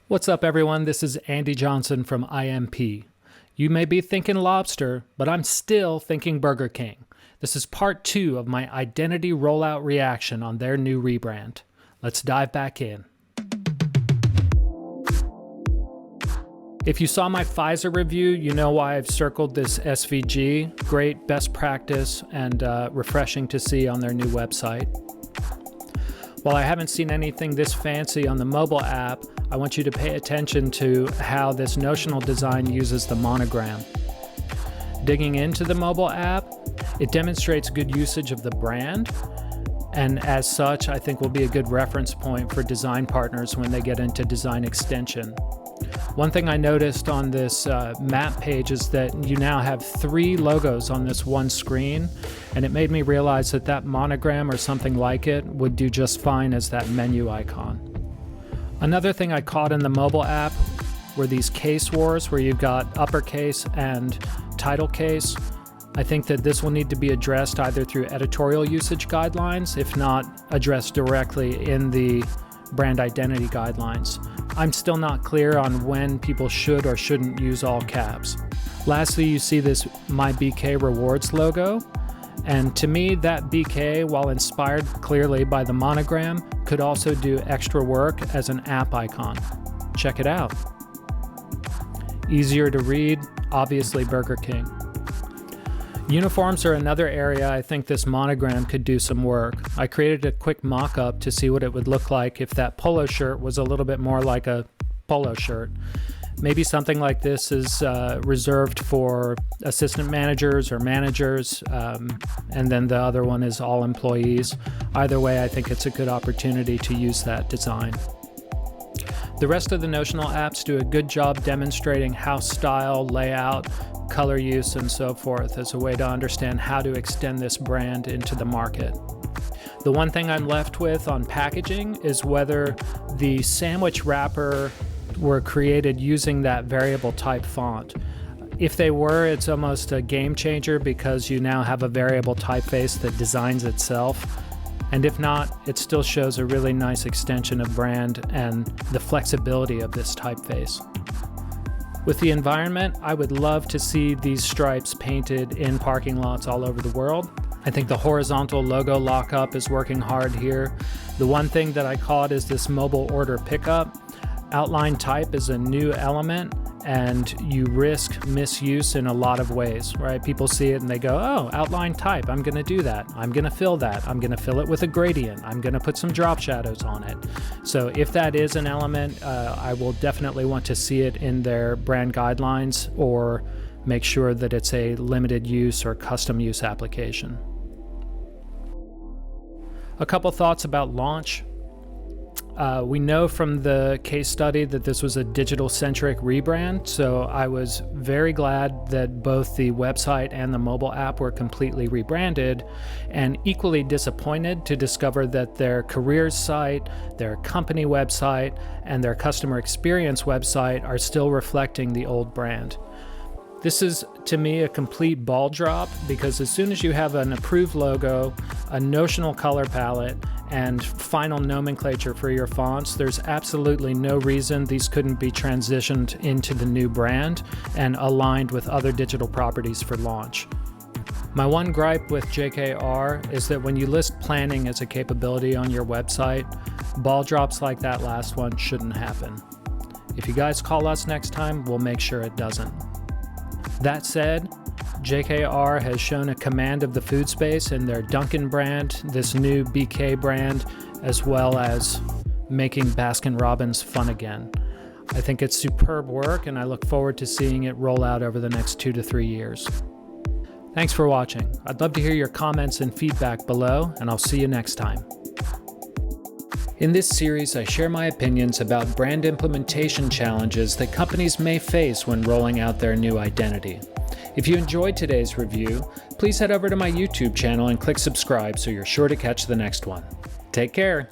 What's up, everyone? This is Andy Johnson from IMP. You may be thinking lobster, but I'm still thinking Burger King. This is part 2 of my identity rollout reaction on their new rebrand. Let's dive back in. If you saw my Pfizer review, you know why I've circled this SVG. Great, best practice, and refreshing to see on their new website. While I haven't seen anything this fancy on the mobile app, I want you to pay attention to how this notional design uses the monogram. Digging into the mobile app, it demonstrates good usage of the brand, and as such, I think will be a good reference point for design partners when they get into design extension. One thing I noticed on this map page is that you now have 3 logos on this one screen, and it made me realize that that monogram or something like it would do just fine as that menu icon. Another thing I caught in the mobile app were these case wars where you've got uppercase and title case. I think that this will need to be addressed either through editorial usage guidelines, if not addressed directly in the brand identity guidelines. I'm still not clear on when people should or shouldn't use all caps. Lastly, you see this My BK Rewards logo. And to me, that BK, while inspired clearly by the monogram, could also do extra work as an app icon. Check it out. Easier to read, obviously Burger King. Uniforms are another area I think this monogram could do some work. I created a quick mock-up to see what it would look like if that polo shirt was a little bit more like a polo shirt. Maybe something like this is reserved for assistant managers or managers, and then the other one is all employees. Either way, I think it's a good opportunity to use that design. The rest of the Notional apps do a good job demonstrating house style, layout, color use, and so forth as a way to understand how to extend this brand into the market. The one thing I'm left with on packaging is whether the sandwich wrapper were created using that variable type font. If they were, it's almost a game changer because you now have a variable typeface that designs itself. And if not, it still shows a really nice extension of brand and the flexibility of this typeface. With the environment, I would love to see these stripes painted in parking lots all over the world. I think the horizontal logo lockup is working hard here. The one thing that I caught is this mobile order pickup. Outline type is a new element, and you risk misuse in a lot of ways, right? People see it and they go, oh, outline type, I'm gonna do that. I'm gonna fill that. I'm gonna fill it with a gradient. I'm gonna put some drop shadows on it. So if that is an element, I will definitely want to see it in their brand guidelines or make sure that it's a limited use or custom use application. A couple thoughts about launch. We know from the case study that this was a digital-centric rebrand, so I was very glad that both the website and the mobile app were completely rebranded, and equally disappointed to discover that their careers site, their company website, and their customer experience website are still reflecting the old brand. This is, to me, a complete ball drop because as soon as you have an approved logo, a notional color palette, and final nomenclature for your fonts, there's absolutely no reason these couldn't be transitioned into the new brand and aligned with other digital properties for launch. My one gripe with JKR is that when you list planning as a capability on your website, ball drops like that last one shouldn't happen. If you guys call us next time, we'll make sure it doesn't. That said, JKR has shown a command of the food space in their Dunkin' brand, this new BK brand, as well as making Baskin-Robbins fun again. I think it's superb work, and I look forward to seeing it roll out over the next 2 to 3 years. Thanks for watching. I'd love to hear your comments and feedback below, and I'll see you next time. In this series, I share my opinions about brand implementation challenges that companies may face when rolling out their new identity. If you enjoyed today's review, please head over to my YouTube channel and click subscribe so you're sure to catch the next one. Take care!